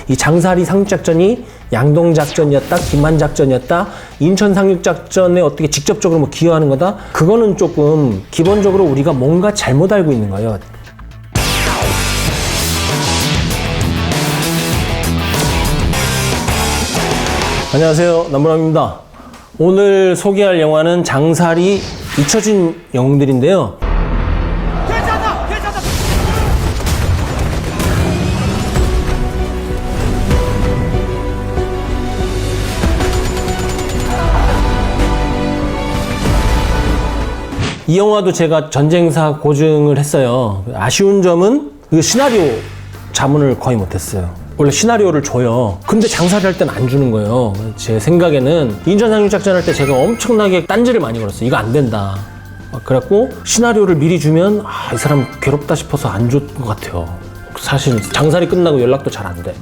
이 장사리 상륙작전이 양동작전이었다, 김한작전이었다, 인천 상륙작전에 어떻게 직접적으로 뭐 기여하는 거다? 그거는 조금 기본적으로 우리가 뭔가 잘못 알고 있는 거예요. 안녕하세요, 남부람입니다. 오늘 소개할 영화는 장사리 잊혀진 영웅들인데요. 이 영화도 제가 전쟁사 고증을 했어요. 아쉬운 점은 그 시나리오 자문을 거의 못했어요. 원래 시나리오를 줘요. 근데 장사를 할 때는 안 주는 거예요. 제 생각에는 인천 상륙작전 할 때 제가 엄청나게 딴지를 많이 걸었어요. 이거 안 된다. 그래갖고 시나리오를 미리 주면 이 사람 괴롭다 싶어서 안 줄 것 같아요. 사실 장사리 끝나고 연락도 잘 안 돼.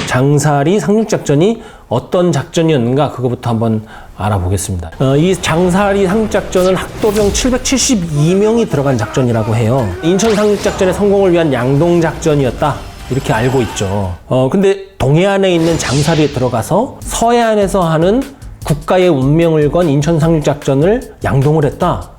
장사리 상륙작전이 어떤 작전이었는가 그거부터 한번 알아보겠습니다. 이 장사리 상륙작전은 학도병 772명이 들어간 작전이라고 해요. 인천 상륙작전의 성공을 위한 양동작전이었다 이렇게 알고 있죠. 근데 동해안에 있는 장사리에 들어가서 서해안에서 하는 국가의 운명을 건 인천 상륙작전을 양동을 했다.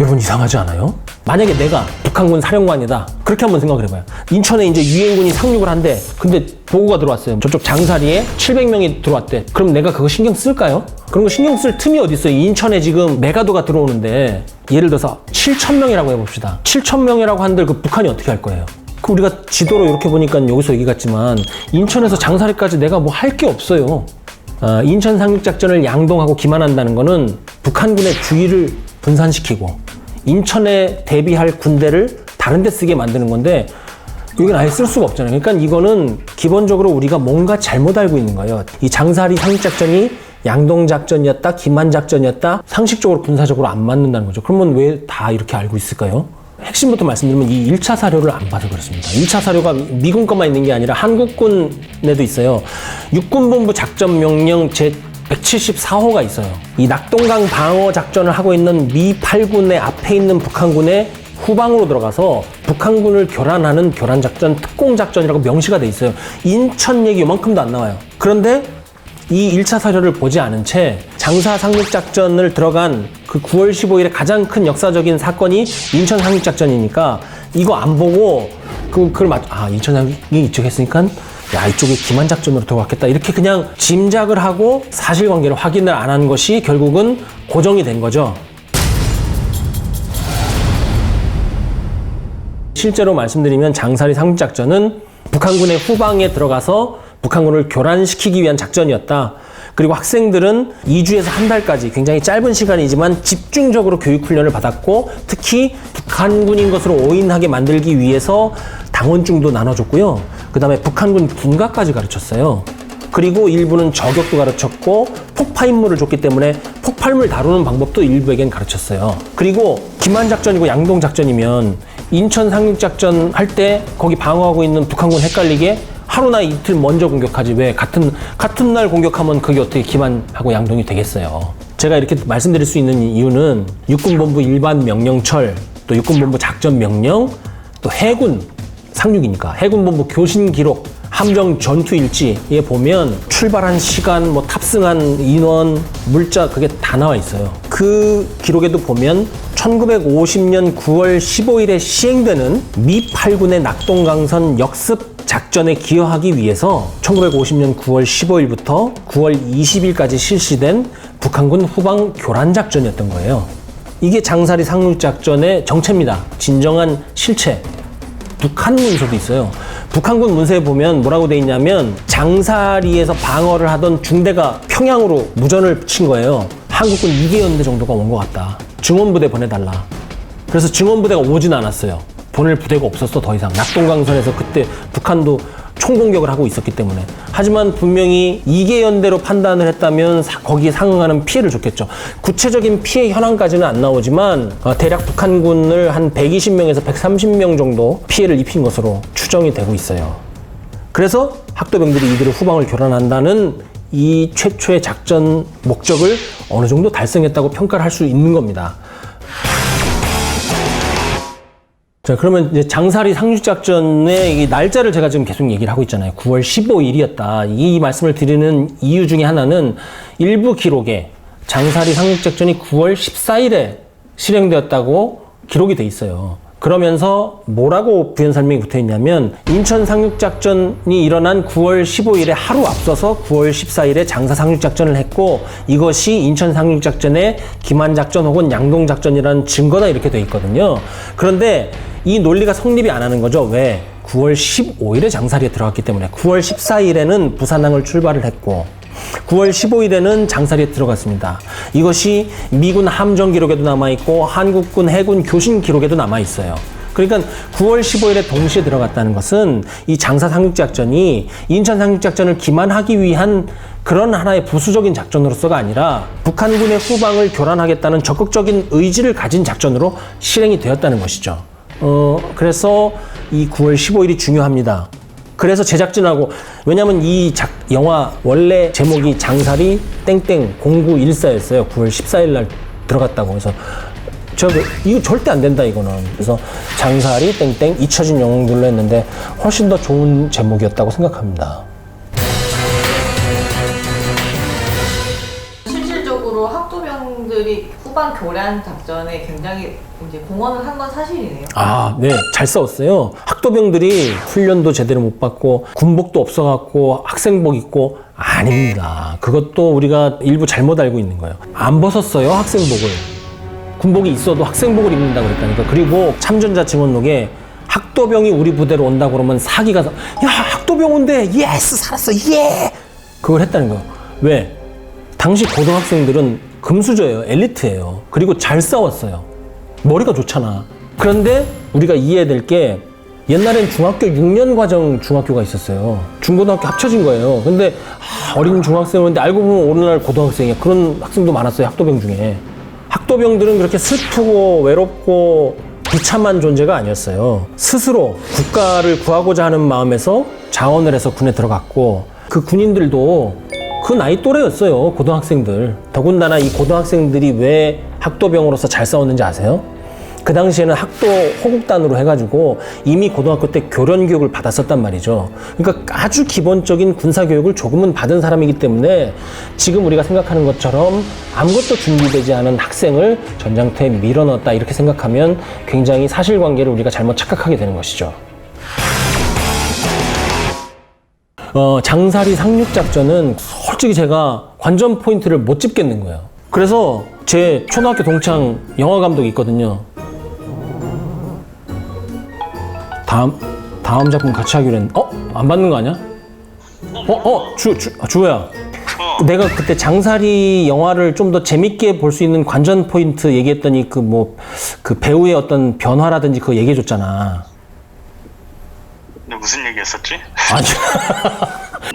여러분 이상하지 않아요? 만약에 내가 북한군 사령관이다. 그렇게 한번 생각을 해봐요. 인천에 이제 유엔군이 상륙을 한대. 근데 보고가 들어왔어요. 저쪽 장사리에 700명이 들어왔대. 그럼 내가 그거 신경 쓸까요? 그런 거 신경 쓸 틈이 어디 있어요? 인천에 지금 메가도가 들어오는데 예를 들어서 7,000명이라고 해봅시다. 7,000명이라고 한들 그 북한이 어떻게 할 거예요? 그 우리가 지도로 이렇게 보니까 여기서 얘기 같지만 인천에서 장사리까지 내가 뭐 할 게 없어요. 인천 상륙작전을 양동하고 기만한다는 거는 북한군의 주의를 분산시키고 인천에 대비할 군대를 다른 데 쓰게 만드는 건데 이건 아예 쓸 수가 없잖아요. 그러니까 이거는 기본적으로 우리가 뭔가 잘못 알고 있는 거예요. 이 장사리 상륙작전이 양동작전이었다, 김한작전이었다, 상식적으로 군사적으로 안 맞는다는 거죠. 그러면 왜 다 이렇게 알고 있을까요? 핵심부터 말씀드리면 이 1차 사료를 안 봐서 그렇습니다. 1차 사료가 미군 것만 있는 게 아니라 한국군에도 있어요. 육군본부 작전명령 제174호가 있어요. 이 낙동강 방어 작전을 하고 있는 미 8군의 앞에 있는 북한군의 후방으로 들어가서 북한군을 교란하는 교란작전, 특공작전이라고 명시가 돼 있어요. 인천 얘기 요만큼도 안 나와요. 그런데 이 1차 사료를 보지 않은 채 장사 상륙작전을 들어간 그 9월 15일에 가장 큰 역사적인 사건이 인천 상륙작전이니까 이거 안 보고 인천 상륙이 이쪽 했으니까 이쪽에 김한작전으로 들어갔겠다 이렇게 그냥 짐작을 하고 사실관계를 확인을 안 한 것이 결국은 고정이 된 거죠. 실제로 말씀드리면 장사리 상륙작전은 북한군의 후방에 들어가서 북한군을 교란시키기 위한 작전이었다. 그리고 학생들은 2주에서 한 달까지 굉장히 짧은 시간이지만 집중적으로 교육훈련을 받았고 특히 북한군인 것으로 오인하게 만들기 위해서 당원증도 나눠줬고요. 그 다음에 북한군 군가까지 가르쳤어요. 그리고 일부는 저격도 가르쳤고 폭파임무를 줬기 때문에 폭발물 다루는 방법도 일부에겐 가르쳤어요. 그리고 김한작전이고 양동작전이면 인천 상륙작전 할 때 거기 방어하고 있는 북한군 헷갈리게 하루나 이틀 먼저 공격하지 왜 같은 날 공격하면 그게 어떻게 김한하고 양동이 되겠어요. 제가 이렇게 말씀드릴 수 있는 이유는 육군본부 일반 명령철, 또 육군본부 작전명령, 또 해군 상륙이니까 해군본부 교신 기록, 함정 전투 일지에 보면 출발한 시간, 뭐 탑승한 인원, 물자 그게 다 나와 있어요. 그 기록에도 보면 1950년 9월 15일에 시행되는 미 8군의 낙동강선 역습 작전에 기여하기 위해서 1950년 9월 15일부터 9월 20일까지 실시된 북한군 후방 교란작전이었던 거예요. 이게 장사리 상륙작전의 정체입니다. 진정한 실체. 북한 문서도 있어요. 북한군 문서에 보면 뭐라고 돼 있냐면 장사리에서 방어를 하던 중대가 평양으로 무전을 친 거예요. 한국군 2개 연대 정도가 온 것 같다. 증원부대 보내달라. 그래서 증원부대가 오진 않았어요. 보낼 부대가 없었어 더 이상. 낙동강선에서 그때 북한도 총공격을 하고 있었기 때문에. 하지만 분명히 2개 연대로 판단을 했다면 거기에 상응하는 피해를 줬겠죠. 구체적인 피해 현황까지는 안 나오지만 대략 북한군을 한 120명에서 130명 정도 피해를 입힌 것으로 추정이 되고 있어요. 그래서 학도병들이 이들을 후방을 교란한다는 이 최초의 작전 목적을 어느 정도 달성했다고 평가를 할 수 있는 겁니다. 자, 그러면 이제 장사리 상륙작전의 이 날짜를 제가 지금 계속 얘기를 하고 있잖아요. 9월 15일이었다. 이 말씀을 드리는 이유 중에 하나는 일부 기록에 장사리 상륙작전이 9월 14일에 실행되었다고 기록이 돼 있어요. 그러면서 뭐라고 부연 설명이 붙어 있냐면 인천 상륙작전이 일어난 9월 15일에 하루 앞서서 9월 14일에 장사 상륙작전을 했고 이것이 인천 상륙작전의 기만작전 혹은 양동작전이라는 증거다 이렇게 돼 있거든요. 그런데 이 논리가 성립이 안 하는 거죠. 왜? 9월 15일에 장사리에 들어갔기 때문에 9월 14일에는 부산항을 출발을 했고 9월 15일에는 장사리에 들어갔습니다. 이것이 미군 함정 기록에도 남아있고 한국군 해군 교신 기록에도 남아있어요. 그러니까 9월 15일에 동시에 들어갔다는 것은 이 장사 상륙작전이 인천 상륙작전을 기만하기 위한 그런 하나의 부수적인 작전으로서가 아니라 북한군의 후방을 교란하겠다는 적극적인 의지를 가진 작전으로 실행이 되었다는 것이죠. 그래서 이 9월 15일이 중요합니다. 그래서 제작진하고 왜냐면 이 영화 원래 제목이 장사리 땡땡 0914였어요. 9월 14일 날 들어갔다고. 그래서 이거 절대 안 된다 이거는. 그래서 장사리 땡땡 잊혀진 영웅들로 했는데 훨씬 더 좋은 제목이었다고 생각합니다. 실질적으로 학도병들이 후반 교란 작전에 굉장히 이제 공헌을 한 건 사실이네요. 아, 네. 잘 싸웠어요. 학도병들이 훈련도 제대로 못 받고 군복도 없어갖고 학생복 입고 아닙니다. 그것도 우리가 일부 잘못 알고 있는 거예요. 안 벗었어요, 학생복을. 군복이 있어도 학생복을 입는다 그랬다니까. 그리고 참전자 증언록에 학도병이 우리 부대로 온다 그러면 사기가 야, 학도병 온대. 예스, 살았어. 예. 그걸 했다는 거예요. 왜? 당시 고등학생들은 금수저예요. 엘리트예요. 그리고 잘 싸웠어요. 머리가 좋잖아. 그런데 우리가 이해해야 될 게 옛날엔 중학교 6년 과정 중학교가 있었어요. 중고등학교 합쳐진 거예요. 근데 어린 중학생인데 알고 보면 오늘날 고등학생이야. 그런 학생도 많았어요. 학도병 중에. 학도병들은 그렇게 슬프고 외롭고 비참한 존재가 아니었어요. 스스로 국가를 구하고자 하는 마음에서 자원을 해서 군에 들어갔고 그 군인들도 그 나이 또래였어요. 고등학생들. 더군다나 이 고등학생들이 왜 학도병으로서 잘 싸웠는지 아세요? 그 당시에는 학도 호국단으로 해가지고 이미 고등학교 때 교련 교육을 받았었단 말이죠. 그러니까 아주 기본적인 군사 교육을 조금은 받은 사람이기 때문에 지금 우리가 생각하는 것처럼 아무것도 준비되지 않은 학생을 전장터에 밀어넣었다 이렇게 생각하면 굉장히 사실관계를 우리가 잘못 착각하게 되는 것이죠. 장사리 상륙작전은 솔직히 제가 관전 포인트를 못 집겠는 거예요. 그래서 제 초등학교 동창 영화 감독이 있거든요. 다음 작품 같이 하기로 했는데, 안 받는 거 아니야? 주호야. 내가 그때 장사리 영화를 좀 더 재밌게 볼 수 있는 관전 포인트 얘기했더니 그 배우의 어떤 변화라든지 그거 얘기해줬잖아. 근데 무슨 얘기했었지? 아니.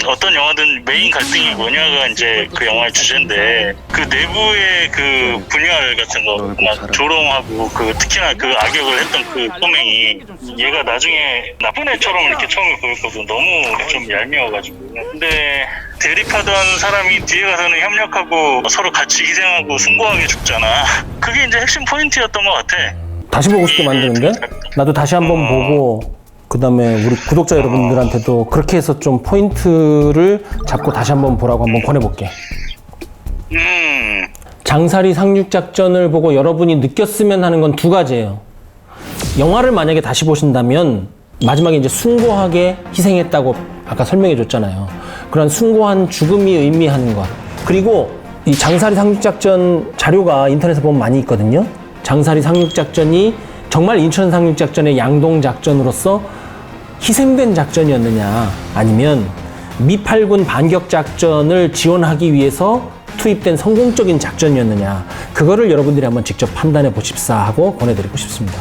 어떤 영화든 메인 갈등이 뭐냐가 이제 그 영화의 주제인데 그 내부의 그 분열 같은 거 막 조롱하고 그 특히나 그 악역을 했던 그 꼬맹이 얘가 나중에 나쁜 애처럼 이렇게 처음에 보였거든. 너무 좀 얄미워가지고. 근데 대립하던 사람이 뒤에 가서는 협력하고 서로 같이 희생하고 숭고하게 죽잖아. 그게 이제 핵심 포인트였던 것 같아. 다시 보고 싶게 만드는데? 나도 다시 한번 보고 그 다음에 우리 구독자 여러분들한테도 그렇게 해서 좀 포인트를 잡고 다시 한번 보라고 한번 권해볼게. 장사리 상륙작전을 보고 여러분이 느꼈으면 하는 건 두 가지예요. 영화를 만약에 다시 보신다면 마지막에 이제 숭고하게 희생했다고 아까 설명해 줬잖아요. 그런 숭고한 죽음이 의미하는 것. 그리고 이 장사리 상륙작전 자료가 인터넷에 보면 많이 있거든요. 장사리 상륙작전이 정말 인천 상륙작전의 양동작전으로서 희생된 작전이었느냐 아니면 미8군 반격작전을 지원하기 위해서 투입된 성공적인 작전이었느냐 그거를 여러분들이 한번 직접 판단해 보십사 하고 권해드리고 싶습니다.